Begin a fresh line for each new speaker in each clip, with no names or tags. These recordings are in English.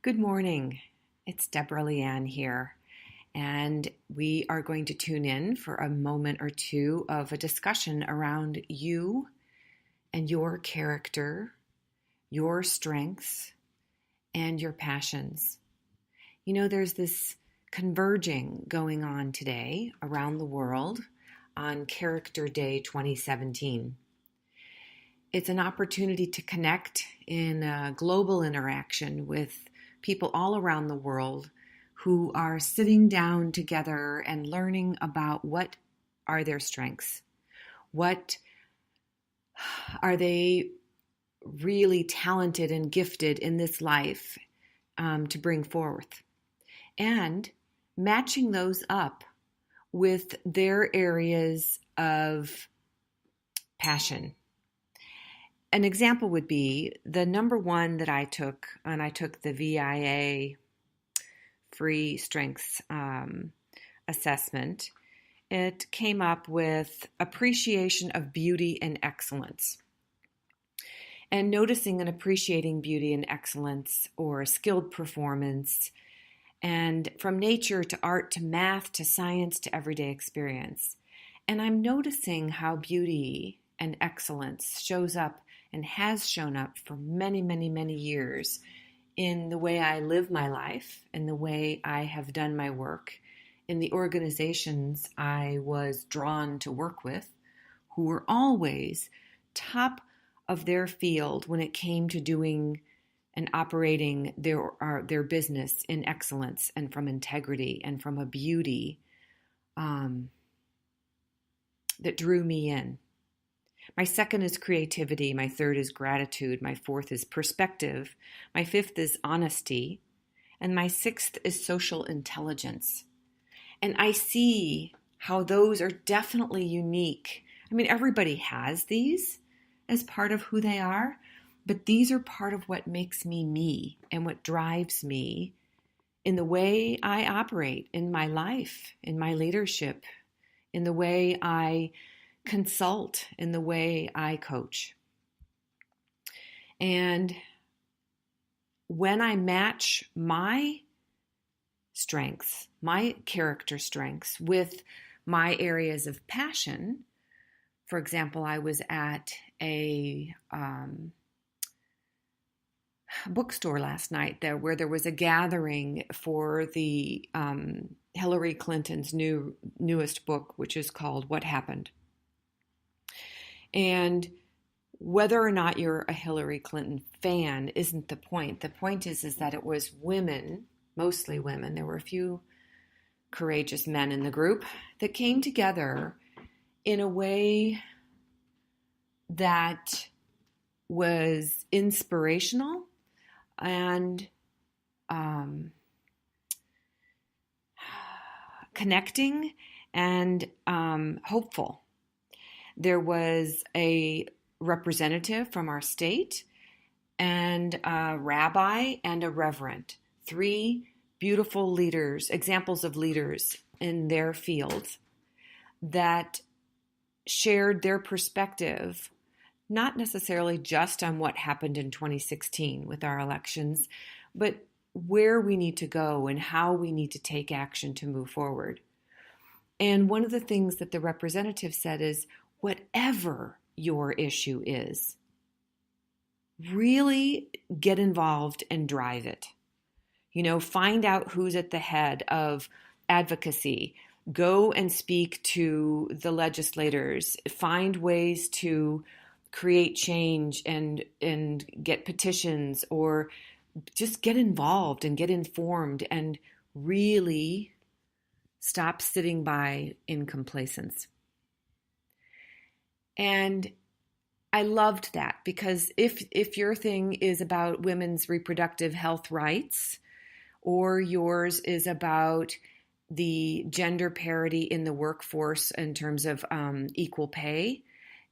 Good morning. It's Deborah Leanne here, and we are going to tune in for a moment or two of a discussion around you and your character, your strengths, and your passions. You know, there's this converging going on today around the world on Character Day 2017. It's an opportunity to connect in a global interaction with people all around the world who are sitting down together and learning about what are their strengths. What are they really talented and gifted in this life to bring forth? And matching those up with their areas of passion. An example would be the number one that I took, and I took the VIA free strengths assessment. It came up with appreciation of beauty and excellence. And noticing and appreciating beauty and excellence or skilled performance, and from nature to art to math to science to everyday experience. And I'm noticing how beauty and excellence shows up and has shown up for many, many, many years in the way I live my life, in the way I have done my work, in the organizations I was drawn to work with, who were always top of their field when it came to doing and operating their business in excellence and from integrity and from a beauty that drew me in. My second is creativity. My third is gratitude. My fourth is perspective. My fifth is honesty. And my sixth is social intelligence. And I see how those are definitely unique. I mean, everybody has these as part of who they are, but these are part of what makes me me and what drives me in the way I operate in my life, in my leadership, in the way I consult, in the way I coach. And when I match my strengths, my character strengths with my areas of passion, for example, I was at a bookstore last night where there was a gathering for the Hillary Clinton's newest book, which is called What Happened? And whether or not you're a Hillary Clinton fan isn't the point. The point is that it was women, mostly women. There were a few courageous men in the group that came together in a way that was inspirational and connecting and hopeful. There was a representative from our state and a rabbi and a reverend. Three beautiful leaders, examples of leaders in their fields that shared their perspective, not necessarily just on what happened in 2016 with our elections, but where we need to go and how we need to take action to move forward. And one of the things that the representative said is, whatever your issue is, really get involved and drive it. You know, find out who's at the head of advocacy. Go and speak to the legislators. Find ways to create change and get petitions, or just get involved and get informed and really stop sitting by in complacence. And I loved that, because if your thing is about women's reproductive health rights, or yours is about the gender parity in the workforce in terms of equal pay,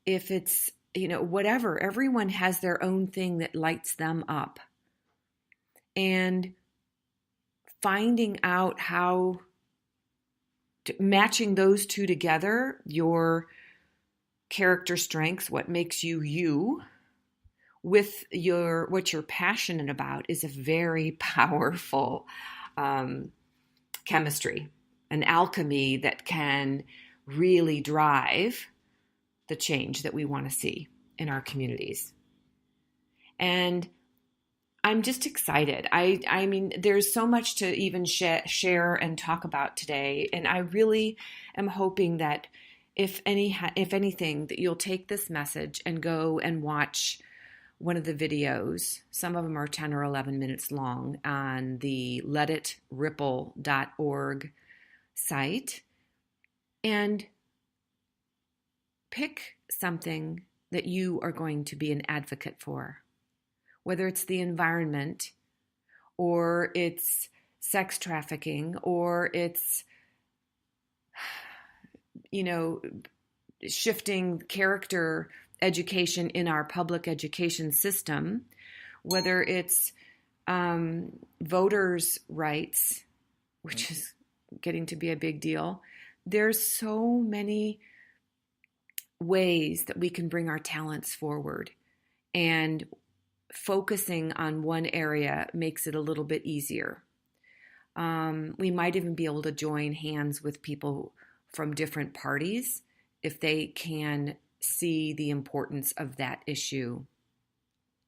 if it's, whatever, everyone has their own thing that lights them up. And finding out how matching those two together, your character strengths, what makes you you, with what you're passionate about is a very powerful chemistry, an alchemy that can really drive the change that we want to see in our communities. And I'm just excited. I mean, there's so much to even share and talk about today. And I really am hoping that if anything, that you'll take this message and go and watch one of the videos. Some of them are 10 or 11 minutes long on the letitripple.org site, and pick something that you are going to be an advocate for, whether it's the environment or it's sex trafficking or it's, shifting character education in our public education system, whether it's voters' rights, which is getting to be a big deal. There's so many ways that we can bring our talents forward, and focusing on one area makes it a little bit easier. We might even be able to join hands with people from different parties if they can see the importance of that issue.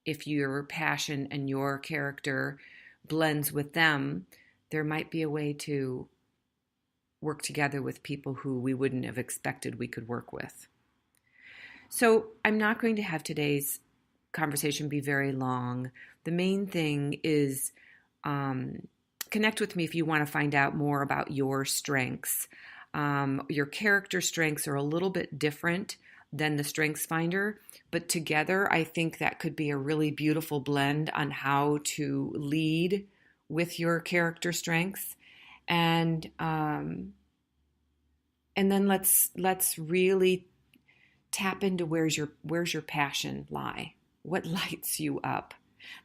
If your passion and your character blends with them, there might be a way to work together with people who we wouldn't have expected we could work with. So I'm not going to have today's conversation be very long. The main thing is connect with me if you want to find out more about your strengths. Your character strengths are a little bit different than the Strengths Finder, but together I think that could be a really beautiful blend on how to lead with your character strengths. And then let's really tap into where's your passion lie? What lights you up?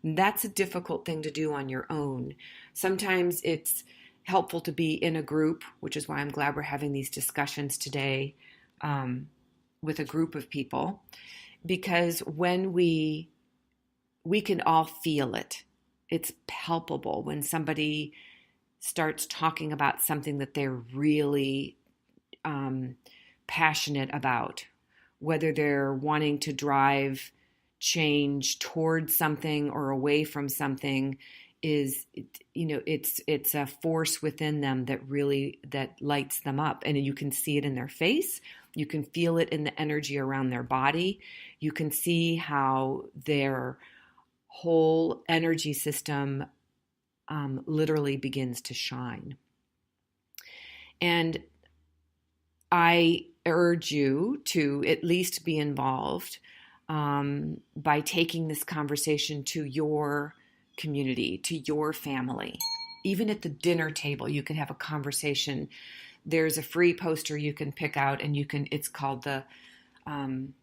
That's a difficult thing to do on your own. Sometimes it's helpful to be in a group, which is why I'm glad we're having these discussions today with a group of people, because when we can all feel it. It's palpable when somebody starts talking about something that they're really passionate about, whether they're wanting to drive change towards something or away from something. It's a force within them that lights them up, and you can see it in their face. You can feel it in the energy around their body. You can see how their whole energy system literally begins to shine. And I urge you to at least be involved by taking this conversation to your community, to your family. Even at the dinner table, you can have a conversation. There's a free poster you can pick out, and it's called the, kind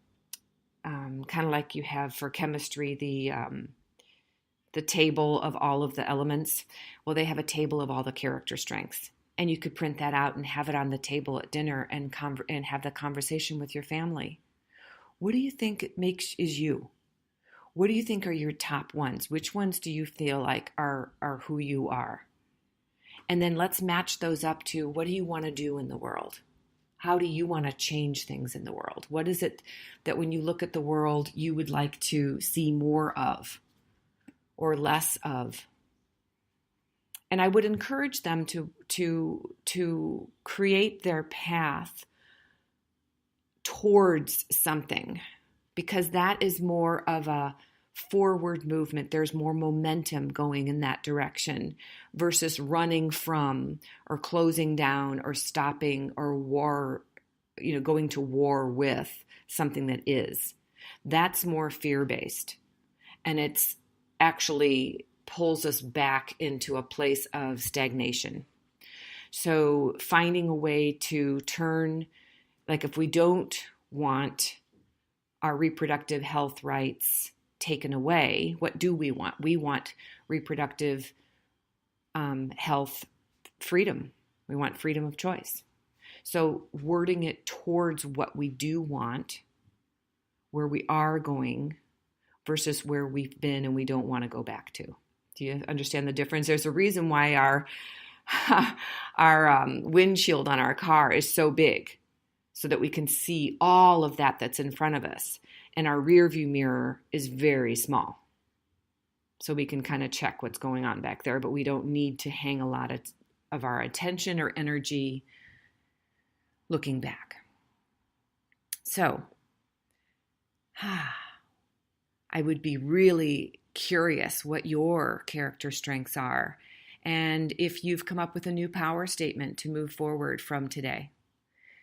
of like you have for chemistry, the table of all of the elements. Well, they have a table of all the character strengths, and you could print that out and have it on the table at dinner and have the conversation with your family. What do you think is you? What do you think are your top ones? Which ones do you feel like are who you are? And then let's match those up to, what do you want to do in the world? How do you want to change things in the world? What is it that when you look at the world, you would like to see more of or less of? And I would encourage them to create their path towards something, because that is more of a forward movement. There's more momentum going in that direction versus running from or closing down or stopping or going to war with something that is. That's more fear-based, and it's actually pulls us back into a place of stagnation. So finding a way to turn, like if we don't want our reproductive health rights taken away, what do we want? We want reproductive health freedom. We want freedom of choice. So wording it towards what we do want, where we are going, versus where we've been and we don't want to go back to. Do you understand the difference? There's a reason why our windshield on our car is so big, so that we can see all of that's in front of us. And our rear view mirror is very small. So we can kind of check what's going on back there, but we don't need to hang a lot of our attention or energy looking back. So, I would be really curious what your character strengths are, and if you've come up with a new power statement to move forward from today.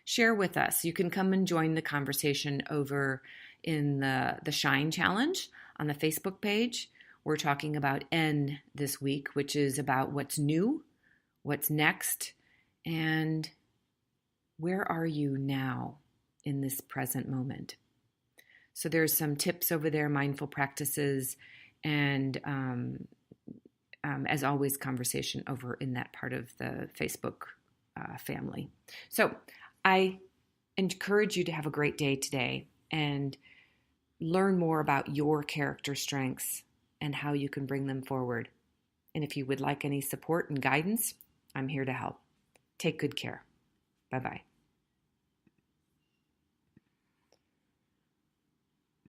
Share with us. You can come and join the conversation over in the Shine Challenge on the Facebook page. We're talking about N this week, which is about what's new, what's next, and where are you now in this present moment. So there's some tips over there, mindful practices, and as always, conversation over in that part of the Facebook family. So I encourage you to have a great day today and learn more about your character strengths and how you can bring them forward. And if you would like any support and guidance, I'm here to help. Take good care. Bye-bye.